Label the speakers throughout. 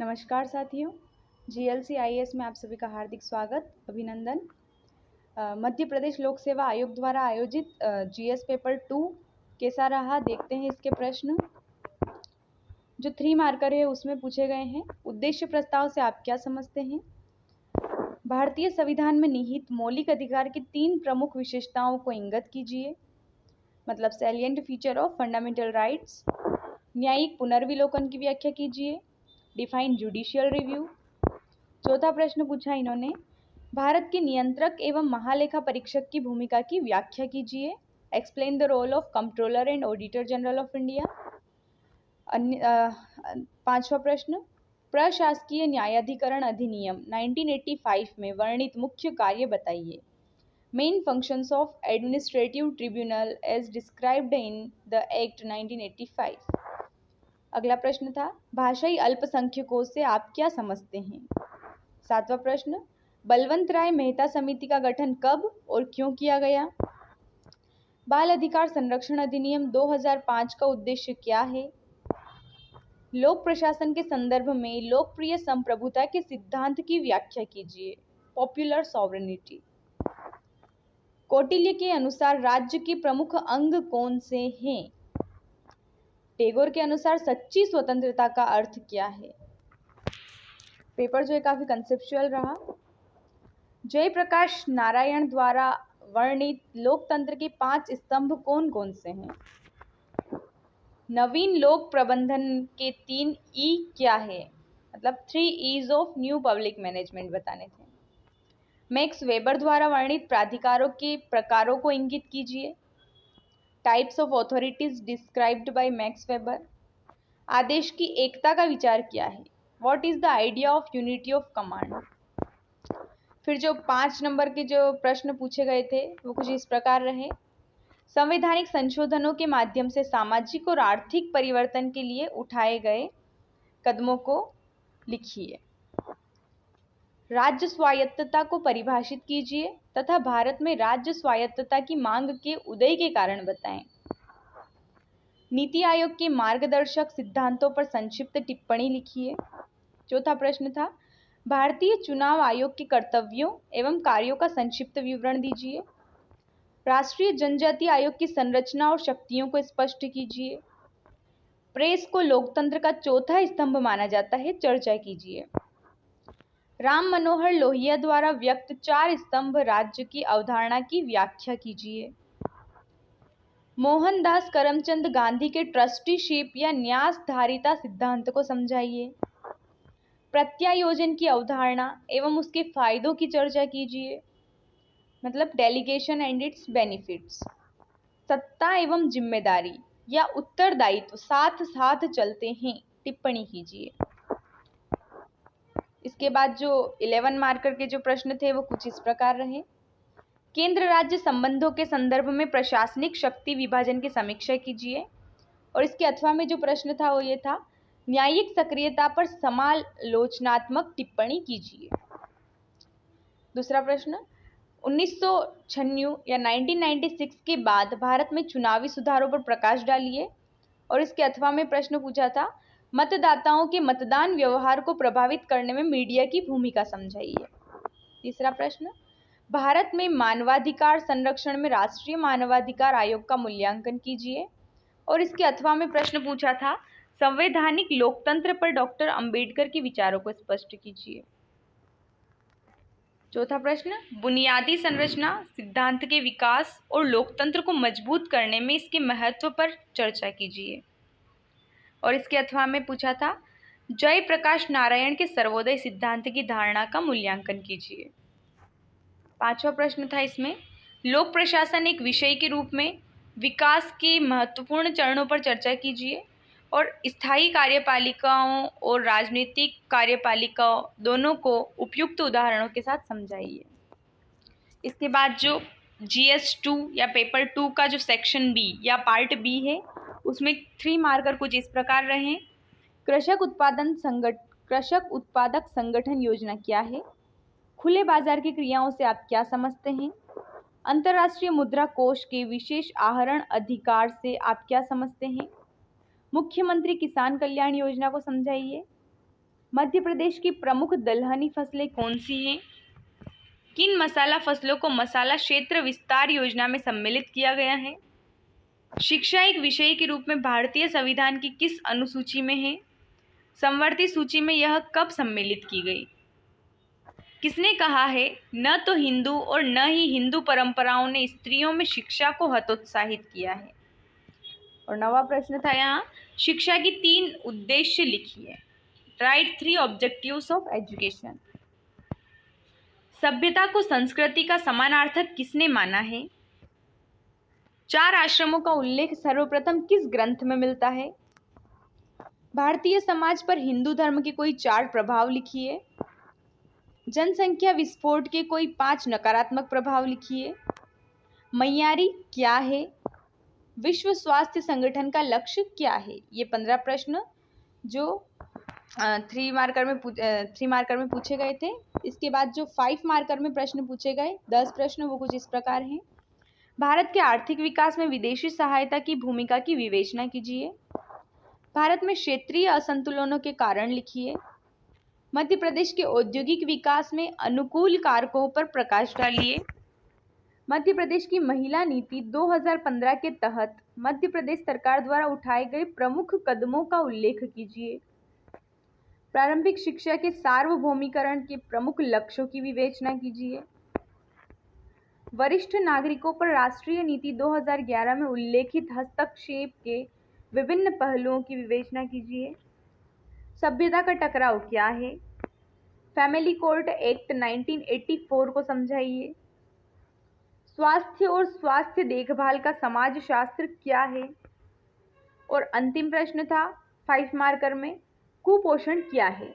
Speaker 1: नमस्कार साथियों, GLCIS में आप सभी का हार्दिक स्वागत, अभिनंदन। मध्य प्रदेश लोक सेवा आयोग द्वारा आयोजित GS पेपर 2 कैसा रहा, देखते हैं इसके प्रश्न। जो 3 मार्कर है उसमें पूछे गए हैं। उद्देश्य प्रस्ताव से आप क्या समझते हैं? भारतीय संविधान में निहित मौलिक अधिकार की 3 प्रमुख विशेषताओं को इंगित कीजिए, मतलब salient feature of fundamental rights. न्यायिक पुनर्विलोकन की व्याख्या कीजिए, डिफाइन जुडिशियल रिव्यू। चौथा प्रश्न पूछा इन्होंने, भारत के नियंत्रक एवं महालेखा परीक्षक की भूमिका की व्याख्या कीजिए, explain the role of controller and auditor general of India. पांचवा प्रश्न, प्रशासकीय न्यायाधिकरण अधिनियम 1985 में वर्णित मुख्य कार्य बताइए, main functions of administrative tribunal as described in the act 1985। अगला प्रश्न था, भाषाई अल्पसंख्यकों से आप क्या समझते हैं? सातवां प्रश्न, बलवंत राय मेहता समिति का गठन कब और क्यों किया गया? बाल अधिकार संरक्षण अधिनियम 2005 का उद्देश्य क्या है? लोक प्रशासन के संदर्भ में लोकप्रिय संप्रभुता के सिद्धांत की व्याख्या कीजिए, पॉपुलर सॉवरेनिटी। कौटिल्य के अनुसार राज्य के प्रमुख अंग कौन से हैं? टैगोर के अनुसार सच्ची स्वतंत्रता का अर्थ क्या है? पेपर जो है काफी कंसेप्चुअल रहा। जयप्रकाश नारायण द्वारा वर्णित लोकतंत्र के 5 स्तंभ कौन कौन से हैं? नवीन लोक प्रबंधन के 3 ई क्या है, मतलब 3 E's of new public management बताने थे। मैक्स वेबर द्वारा वर्णित प्राधिकारों के प्रकारों को इंगित कीजिए, types of authorities described by Max Weber. आदेश की एकता का विचार क्या है, what is the idea of unity of command. फिर जो 5 नंबर के जो प्रश्न पूछे गए थे वो कुछ इस प्रकार रहे, संवैधानिक संशोधनों के माध्यम से सामाजिक और आर्थिक परिवर्तन के लिए उठाए गए कदमों को लिखिए, राज्य स्वायत्तता को परिभाषित कीजिए तथा भारत में राज्य स्वायत्तता की मांग के उदय के कारण बताएं। नीति आयोग के मार्गदर्शक सिद्धांतों पर संक्षिप्त टिप्पणी लिखिए। चौथा प्रश्न था, भारतीय चुनाव आयोग के कर्तव्यों एवं कार्यों का संक्षिप्त विवरण दीजिए। राष्ट्रीय जनजाति आयोग की संरचना और शक्तियों को स्पष्ट कीजिए। प्रेस को लोकतंत्र का चौथा स्तंभ माना जाता है, चर्चा कीजिए। राम मनोहर लोहिया द्वारा व्यक्त 4 स्तंभ राज्य की अवधारणा की व्याख्या कीजिए। मोहनदास करमचंद गांधी के ट्रस्टीशिप या न्यासधारिता सिद्धांत को समझाइए। प्रत्यायोजन की अवधारणा एवं उसके फायदों की चर्चा कीजिए, मतलब डेलीगेशन एंड इट्स बेनिफिट्स। सत्ता एवं जिम्मेदारी या उत्तरदायित्व साथ साथ चलते हैं, टिप्पणी कीजिए। इसके बाद जो 11 मार्कर के जो प्रश्न थे वो कुछ इस प्रकार रहे, केंद्र राज्य संबंधों के संदर्भ में प्रशासनिक शक्ति विभाजन की समीक्षा कीजिए। और इसके अथवा में जो प्रश्न था वो ये था, न्यायिक सक्रियता पर समालोचनात्मक टिप्पणी कीजिए। दूसरा प्रश्न, 1996 या 1996 के बाद भारत में चुनावी सुधारों पर प्रकाश डालिए। और इसके अथवा में प्रश्न पूछा था, मतदाताओं के मतदान व्यवहार को प्रभावित करने में मीडिया की भूमिका समझाइए। तीसरा प्रश्न, भारत में मानवाधिकार संरक्षण में राष्ट्रीय मानवाधिकार आयोग का मूल्यांकन कीजिए। और इसके अथवा में प्रश्न पूछा था, संवैधानिक लोकतंत्र पर डॉक्टर अंबेडकर के विचारों को स्पष्ट कीजिए। चौथा प्रश्न, बुनियादी संरचना सिद्धांत के विकास और लोकतंत्र को मजबूत करने में इसके महत्व पर चर्चा कीजिए। और इसके अथवा में पूछा था, जयप्रकाश नारायण के सर्वोदय सिद्धांत की धारणा का मूल्यांकन कीजिए। पांचवा प्रश्न था इसमें, लोक प्रशासन एक विषय के रूप में विकास के महत्वपूर्ण चरणों पर चर्चा कीजिए और स्थायी कार्यपालिकाओं और राजनीतिक कार्यपालिकाओं दोनों को उपयुक्त उदाहरणों के साथ समझाइए। इसके बाद जो GS2 या पेपर 2 का जो सेक्शन बी या पार्ट बी है उसमें 3 मार्कर कुछ इस प्रकार रहे, कृषक उत्पादक संगठन योजना क्या है, खुले बाजार की क्रियाओं से आप क्या समझते हैं, अंतर्राष्ट्रीय मुद्रा कोष के विशेष आहरण अधिकार से आप क्या समझते हैं, मुख्यमंत्री किसान कल्याण योजना को समझाइए। मध्य प्रदेश की प्रमुख दलहनी फसलें कौन सी हैं? किन मसाला फसलों को मसाला क्षेत्र विस्तार योजना में सम्मिलित किया गया है? शिक्षा एक विषय के रूप में भारतीय संविधान की किस अनुसूची में है? समवर्ती सूची में यह कब सम्मिलित की गई? किसने कहा है न तो हिंदू और न ही हिंदू परंपराओं ने स्त्रियों में शिक्षा को हतोत्साहित किया है? और 9वां प्रश्न था यहाँ, शिक्षा की 3 उद्देश्य लिखिए। Right 3 objectives of education. सभ्यता को संस्कृति का समानार्थक किसने माना है? 4 आश्रमों का उल्लेख सर्वप्रथम किस ग्रंथ में मिलता है? भारतीय समाज पर हिंदू धर्म के कोई 4 प्रभाव लिखिए। जनसंख्या विस्फोट के कोई 5 नकारात्मक प्रभाव लिखिए। मइयारी क्या है? विश्व स्वास्थ्य संगठन का लक्ष्य क्या है? ये 15 प्रश्न जो 3 मार्कर में पूछे गए थे। इसके बाद जो 5 मार्कर में प्रश्न पूछे गए 10 प्रश्न, वो कुछ इस प्रकार हैं। भारत के आर्थिक विकास में विदेशी सहायता की भूमिका की विवेचना कीजिए। भारत में क्षेत्रीय असंतुलनों के कारण लिखिए। मध्य प्रदेश के औद्योगिक विकास में अनुकूल कारकों पर प्रकाश डालिए। मध्य प्रदेश की महिला नीति 2015 के तहत मध्य प्रदेश सरकार द्वारा उठाए गए प्रमुख कदमों का उल्लेख कीजिए। प्रारंभिक शिक्षा के सार्वभौमिकरण के प्रमुख लक्ष्यों की विवेचना कीजिए। वरिष्ठ नागरिकों पर राष्ट्रीय नीति 2011 में उल्लेखित हस्तक्षेप के विभिन्न पहलुओं की विवेचना कीजिए। सभ्यता का टकराव क्या है? फैमिली कोर्ट एक्ट 1984 को समझाइए। स्वास्थ्य और स्वास्थ्य देखभाल का समाजशास्त्र क्या है? और अंतिम प्रश्न था 5 मार्कर में, कुपोषण क्या है?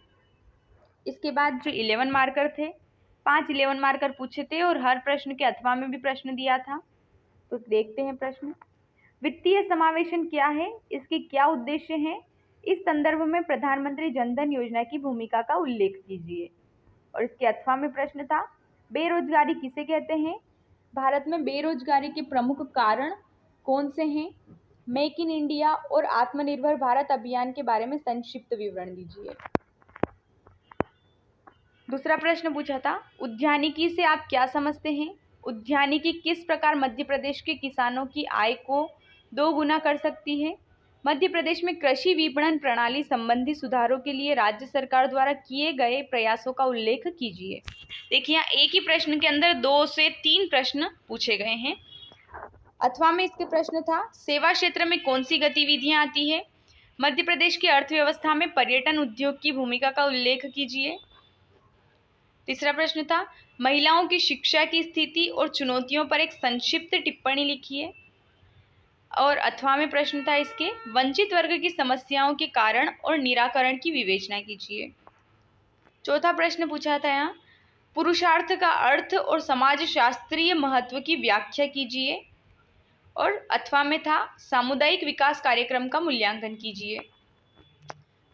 Speaker 1: इसके बाद जो 11 मार्कर थे, 5 11 मार्कर पूछे थे और हर प्रश्न के अथवा में भी प्रश्न दिया था। तो देखते हैं प्रश्न। वित्तीय समावेशन क्या है? इसके क्या उद्देश्य हैं? इस संदर्भ में प्रधानमंत्री जनधन योजना की भूमिका का उल्लेख कीजिए। और इसके अथवा में प्रश्न था, बेरोजगारी किसे कहते हैं? भारत में बेरोजगारी के प्रमुख कारण कौन से हैं? मेक इन इंडिया और आत्मनिर्भर भारत अभियान के बारे में संक्षिप्त विवरण दीजिए। दूसरा प्रश्न पूछा था, उद्यानिकी से आप क्या समझते हैं? उद्यानिकी किस प्रकार मध्य प्रदेश के किसानों की आय को 2 गुना कर सकती है? मध्य प्रदेश में कृषि विपणन प्रणाली संबंधी सुधारों के लिए राज्य सरकार द्वारा किए गए प्रयासों का उल्लेख कीजिए। देखिए यहाँ एक ही प्रश्न के अंदर 2 से 3 प्रश्न पूछे गए हैं। अथवा में इसके प्रश्न था, सेवा क्षेत्र में कौन सी गतिविधियां आती है? मध्य प्रदेश की अर्थव्यवस्था में पर्यटन उद्योग की भूमिका का उल्लेख कीजिए। तीसरा प्रश्न था, महिलाओं की शिक्षा की स्थिति और चुनौतियों पर एक संक्षिप्त टिप्पणी लिखिए। और अथवा में प्रश्न था इसके, वंचित वर्ग की समस्याओं के कारण और निराकरण की विवेचना कीजिए। चौथा प्रश्न पूछा था यहाँ, पुरुषार्थ का अर्थ और समाजशास्त्रीय महत्व की व्याख्या कीजिए। और अथवा में था, सामुदायिक विकास कार्यक्रम का मूल्यांकन कीजिए।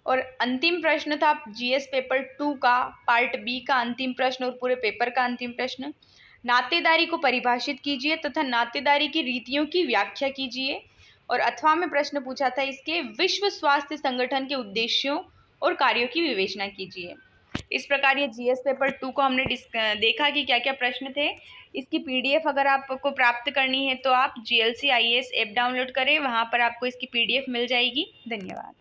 Speaker 1: और अंतिम प्रश्न था जीएस पेपर 2 का पार्ट बी का अंतिम प्रश्न और पूरे पेपर का अंतिम प्रश्न, नातेदारी को परिभाषित कीजिए तथा नातेदारी की रीतियों की व्याख्या कीजिए। और अथवा में प्रश्न पूछा था इसके, विश्व स्वास्थ्य संगठन के उद्देश्यों और कार्यों की विवेचना कीजिए। इस प्रकार ये जीएस पेपर 2 को हमने देखा कि क्या क्या प्रश्न थे। इसकी पीडीएफ अगर आपको प्राप्त करनी है तो आप GLC IAS ऐप डाउनलोड करें, वहाँ पर आपको इसकी पीडीएफ मिल जाएगी। धन्यवाद।